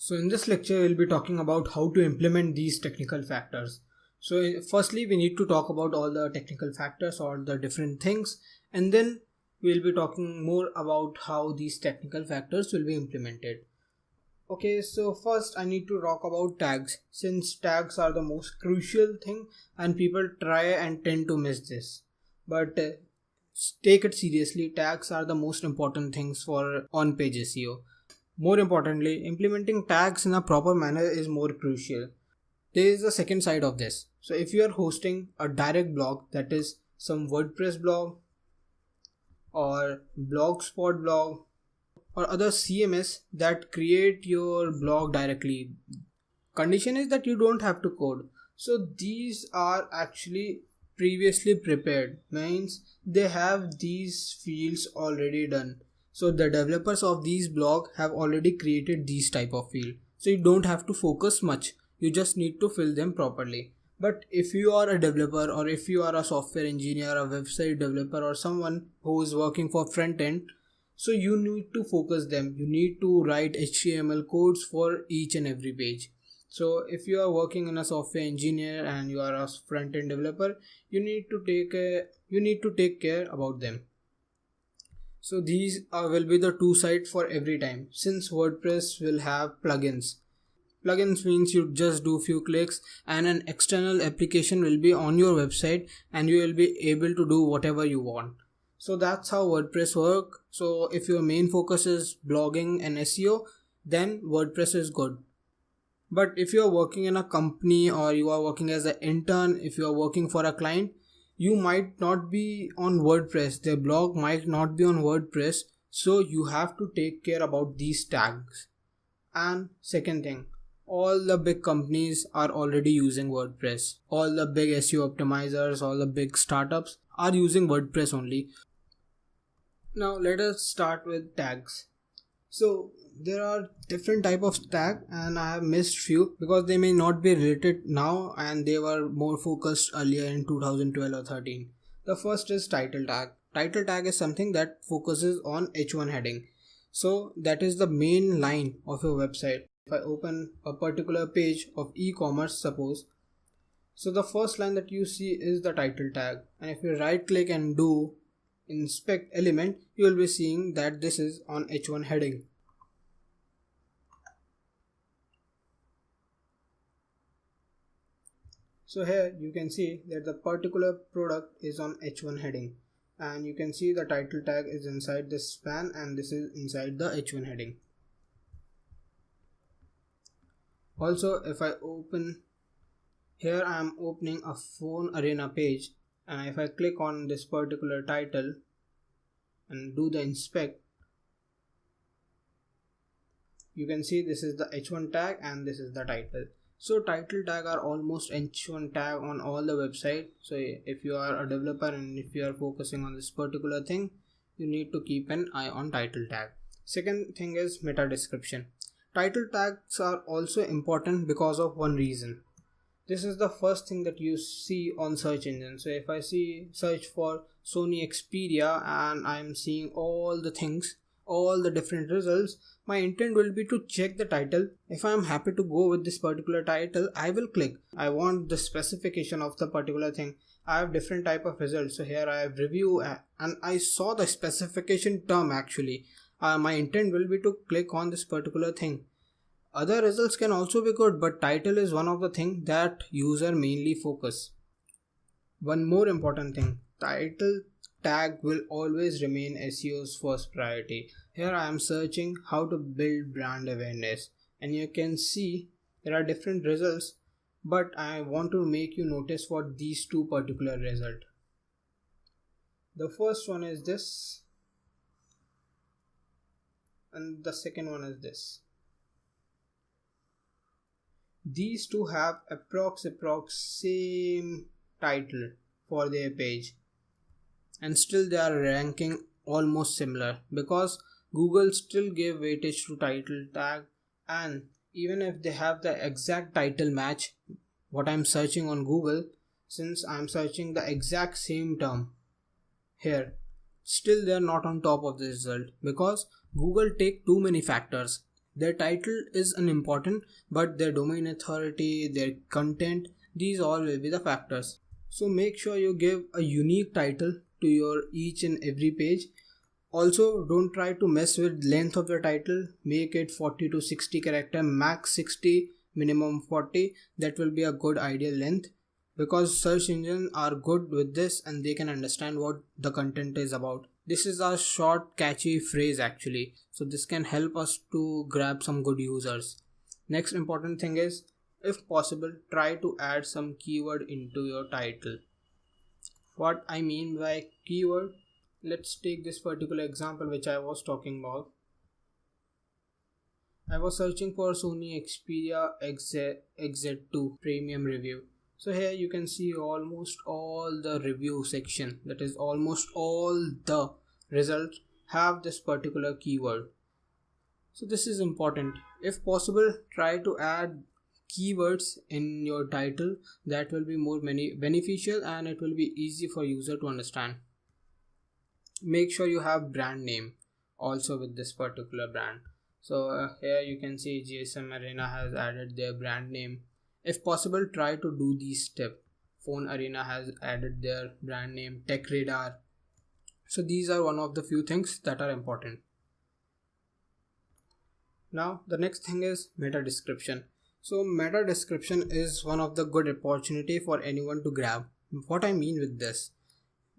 So in this lecture, we'll be talking about how to implement these technical factors. So firstly, we need to talk about all the technical factors or the different things, and then we'll be talking more about how these technical factors will be implemented. Okay, so first I need to talk about tags, since tags are the most crucial thing and people try and tend to miss this. But take it seriously, tags are the most important things for on-page SEO. More importantly, implementing tags in a proper manner is more crucial. There is a second side of this. So if you are hosting a direct blog, that is some WordPress blog or Blogspot blog or other CMS that create your blog directly, condition is that you don't have to code. So these are actually previously prepared, means they have these fields already done. So the developers of these blog have already created these type of field, so you don't have to focus much, you just need to fill them properly. But if you are a developer or if you are a software engineer, a website developer, or someone who is working for front end, so you need to focus them, you need to write HTML codes for each and every page. So if you are working in a software engineer and you are a front end developer, you need to take care about them. So these will be the two sides for every time, since WordPress will have plugins. Plugins means you just do few clicks and an external application will be on your website and you will be able to do whatever you want. So that's how WordPress work. So if your main focus is blogging and SEO, then WordPress is good. But if you are working in a company or you are working as an intern, if you are working for a client, you might not be on WordPress, their blog might not be on WordPress, so you have to take care about these tags. And second thing, all the big companies are already using WordPress. All the big SEO optimizers, all the big startups are using WordPress only. Now let us start with tags. So there are different type of tag and I have missed few because they may not be related now and they were more focused earlier in 2012 or 13. The first is title tag. Title tag is something that focuses on H1 heading. So that is the main line of your website. If I open a particular page of e-commerce, suppose, so the first line that you see is the title tag, and if you right click and do inspect element, you will be seeing that this is on H1 heading. So here you can see that the particular product is on H1 heading, and you can see the title tag is inside this span and this is inside the H1 heading. Also, if I open here, I am opening a phone arena page, and if I click on this particular title and do the inspect, you can see this is the H1 tag and this is the title. So title tag are almost H1 tag on all the website. So if you are a developer and if you are focusing on this particular thing, you need to keep an eye on title tag. Second thing is meta description. Title tags are also important because of one reason. This is the first thing that you see on search engine. So if I search for Sony Xperia and I'm seeing all the things, all the different results, my intent will be to check the title. If I am happy to go with this particular title, I will click. I want the specification of the particular thing. I have different type of results. So here I have review and I saw the specification term actually. My intent will be to click on this particular thing. Other results can also be good, but title is one of the things that user mainly focus. One more important thing, title tag will always remain SEO's first priority. Here I am searching how to build brand awareness, and you can see there are different results, but I want to make you notice for these two particular results. The first one is this, and the second one is this. These two have approx same title for their page, and still they are ranking almost similar because Google still gave weightage to title tag, and even if they have the exact title match what I'm searching on Google, since I'm searching the exact same term here, still they are not on top of the result because Google take too many factors. Their title is unimportant, but their domain authority, their content, these all will be the factors. So make sure you give a unique title to your each and every page. Also, don't try to mess with length of your title. Make it 40 to 60 character, max 60, minimum 40. That will be a good ideal length, because search engines are good with this and they can understand what the content is about. This is a short catchy phrase actually, so this can help us to grab some good users. Next important thing is, if possible, try to add some keyword into your title. What I mean by keyword, let's take this particular example which I was talking about. I was searching for Sony Xperia XZ2 premium review. So here you can see almost all the review section, that is almost all the results have this particular keyword. So this is important. If possible, try to add keywords in your title. That will be more beneficial and it will be easy for user to understand. Make sure you have brand name also with this particular brand. So here you can see GSM Arena has added their brand name. If possible, try to do these steps. Phone Arena has added their brand name, Tech Radar. So these are one of the few things that are important. Now the next thing is meta description. So meta description is one of the good opportunity for anyone to grab. What I mean with this,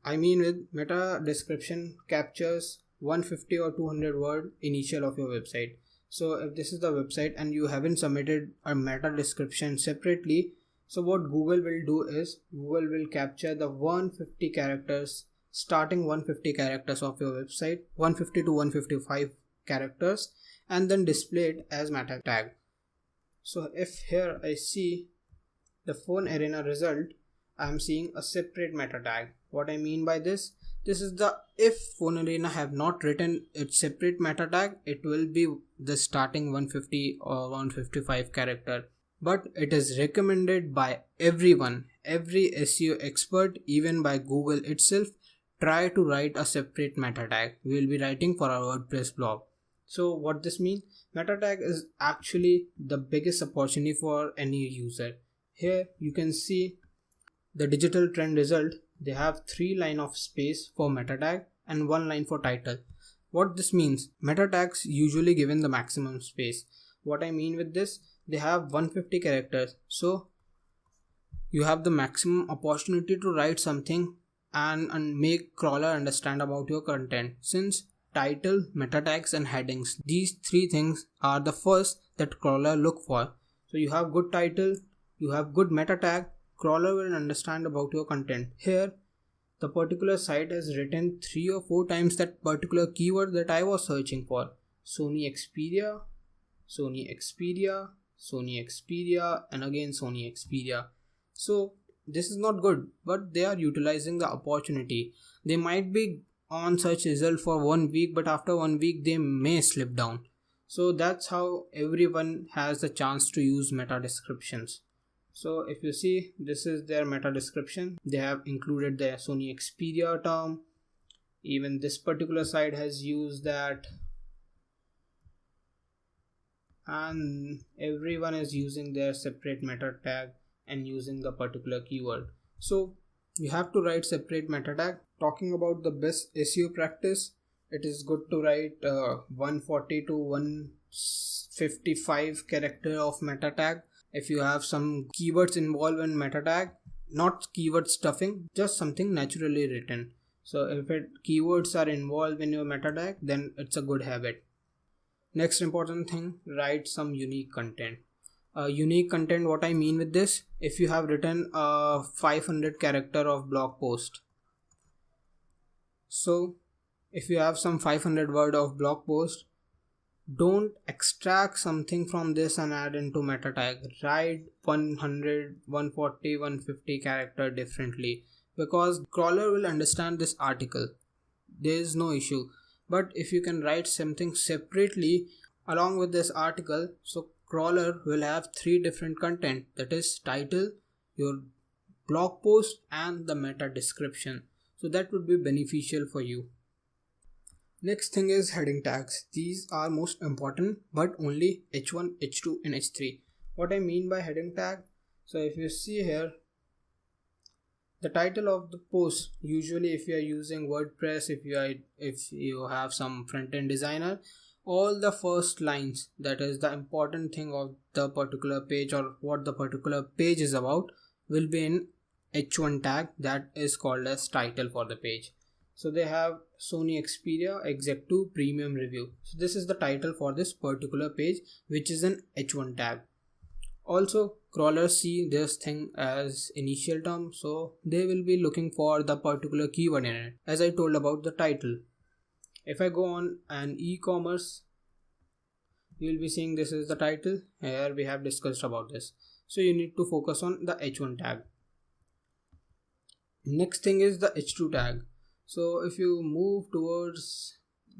I mean with meta description captures 150 or 200 word initial of your website. So if this is the website and you haven't submitted a meta description separately, so what Google will do is Google will capture the 150 characters, starting 150 characters of your website, 150 to 155 characters, and then display it as meta tag. So if here I see the Phone Arena result, I am seeing a separate meta tag. What I mean by this is the if Phone Arena have not written its separate meta tag, it will be the starting 150 or 155 character. But it is recommended by everyone, every SEO expert, even by Google itself. Try to write a separate meta tag. We will be writing for our WordPress blog. So what this means, meta tag is actually the biggest opportunity for any user. Here you can see the digital trend result. They have 3 line of space for meta tag and 1 line for title. What this means, meta tags usually given the maximum space. What I mean with this, they have 150 characters, so you have the maximum opportunity to write something and make crawler understand about your content. Since title, meta tags and headings, these 3 things are the first that crawler look for. So you have good title, you have good meta tag, crawler will understand about your content. Here the particular site has written 3 or 4 times that particular keyword that I was searching for. Sony Xperia, Sony Xperia, Sony Xperia, and again Sony Xperia. So this is not good, but they are utilizing the opportunity. They might be on search result for 1 week, but after 1 week they may slip down. So that's how everyone has the chance to use meta descriptions. So if you see, this is their meta description. They have included the Sony Xperia term. Even this particular site has used that, and everyone is using their separate meta tag and using the particular keyword. So you have to write separate meta tag. Talking about the best SEO practice, it is good to write 140 to 155 character of meta tag. If you have some keywords involved in meta tag, not keyword stuffing, just something naturally written. So if keywords are involved in your meta tag, then it's a good habit. Next important thing, write some unique content. Unique content, what I mean with this, if you have written a 500 character of blog post, so if you have some 500 word of blog post, don't extract something from this and add into meta tag. Write 100, 140, 150 character differently, because crawler will understand this article. There is no issue. But if you can write something separately along with this article, so crawler will have 3 different content, that is title, your blog post, and the meta description. So that would be beneficial for you. Next thing is heading tags. These are most important, but only H1, H2 and H3. What I mean by heading tag, so if you see here, the title of the post, usually if you are using WordPress, if you have some front-end designer, all the first lines, that is the important thing of the particular page or what the particular page is about, will be in H1 tag, that is called as title for the page. So they have Sony Xperia Exec 2 Premium Review. So this is the title for this particular page, which is an H1 tag. Also, crawlers see this thing as initial term, so they will be looking for the particular keyword in it, as I told about the title. If I go on an e-commerce, you will be seeing this is the title. Here we have discussed about this. So you need to focus on the H1 tag. Next thing is the H2 tag. So if you move towards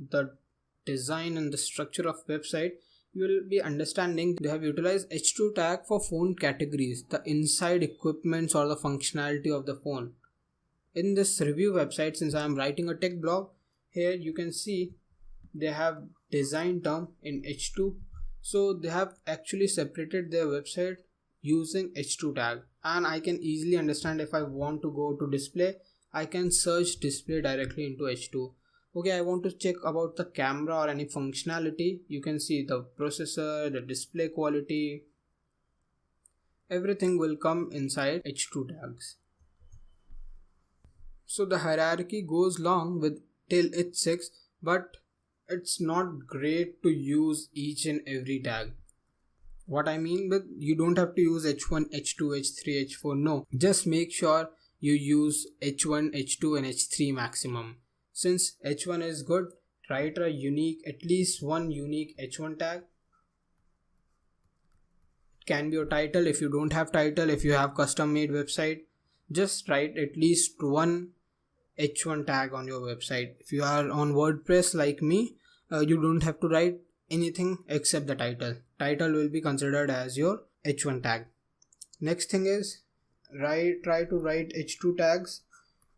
the design and the structure of website, you will be understanding they have utilized H2 tag for phone categories, the inside equipments or the functionality of the phone. In this review website, since I am writing a tech blog, here you can see they have design term in H2. So they have actually separated their website using H2 tag, and I can easily understand if I want to go to display, I can search display directly into H2. Okay, I want to check about the camera or any functionality. You can see the processor, the display quality, everything will come inside H2 tags. So the hierarchy goes long with till H6, but it's not great to use each and every tag. What I mean with, you don't have to use H1, H2, H3, H4. No, just make sure you use H1, H2 and H3 maximum. Since H1 is good, write a unique, at least one unique H1 tag. It can be your title. If you don't have title, if you have custom made website, just write at least one H1 tag on your website. If you are on WordPress like me, you don't have to write anything except the title. Title will be considered as your H1 tag. Next thing is try to write H2 tags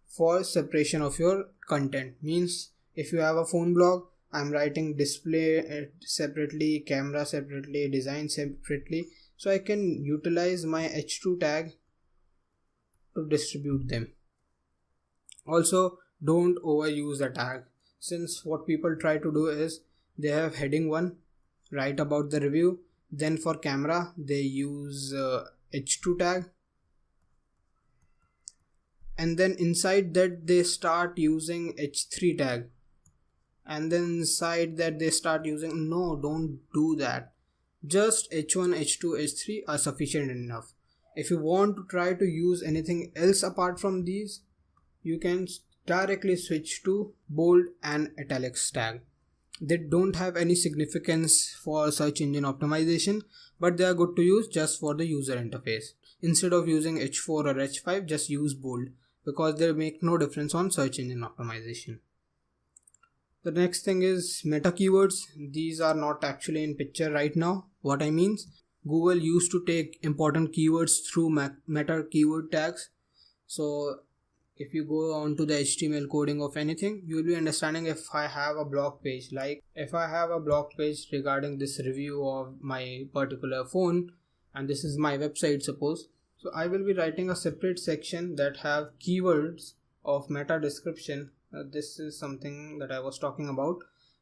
for separation of your content. Means if you have a phone blog, I'm writing display separately, camera separately, design separately, so I can utilize my H2 tag to distribute them. Also, don't overuse the tag, since what people try to do is they have heading 1, write about the review, then for camera they use H2 tag, and then inside that they start using H3 tag, and then inside that they start using, no, don't do that. Just H1, H2, H3 are sufficient enough. If you want to try to use anything else apart from these, you can directly switch to bold and italics tag. They don't have any significance for search engine optimization, but they are good to use just for the user interface. Instead of using H4 or H5, just use bold, because they make no difference on search engine optimization. The next thing is meta keywords. These are not actually in picture right now. What I mean, Google used to take important keywords through meta keyword tags. So if you go on to the HTML coding of anything, you will be understanding. If I have a blog page, like if I have a blog page regarding this review of my particular phone, and this is my website, suppose, so I will be writing a separate section that have keywords of meta description. This is something that I was talking about,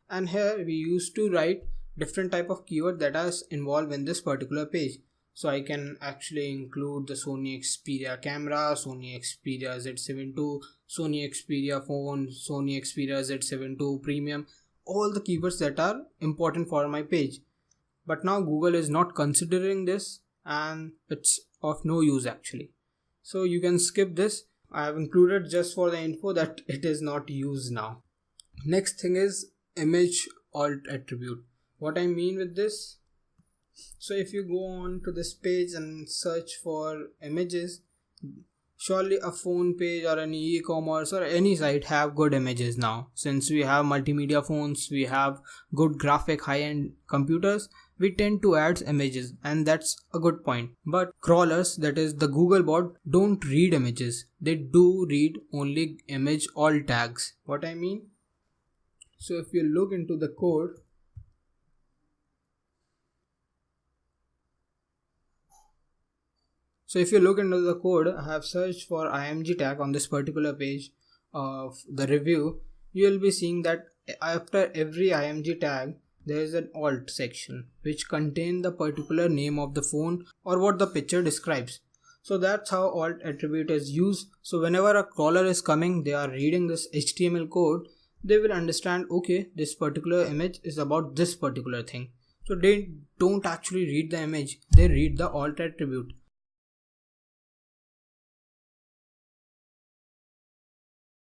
and here we used to write different type of keyword that are involved in this particular page. So I can actually include the Sony Xperia camera, Sony Xperia Z7 II, Sony Xperia phone, Sony Xperia Z7 II Premium, all the keywords that are important for my page. But now Google is not considering this, and it's of no use actually. So you can skip this. I have included just for the info that it is not used now. Next thing is image alt attribute. What I mean with this, so if you go on to this page and search for images, surely a phone page or any e-commerce or any site have good images now. Since we have multimedia phones, we have good graphic high-end computers, we tend to add images, and that's a good point. But crawlers, that is the Google bot, don't read images. They do read only image alt tags. What I mean? So if you look into the code, I have searched for img tag on this particular page of the review. You will be seeing that after every img tag there is an alt section which contain the particular name of the phone or what the picture describes. So that's how alt attribute is used. So whenever a crawler is coming, they are reading this HTML code, they will understand, okay, this particular image is about this particular thing. So they don't actually read the image, they read the alt attribute.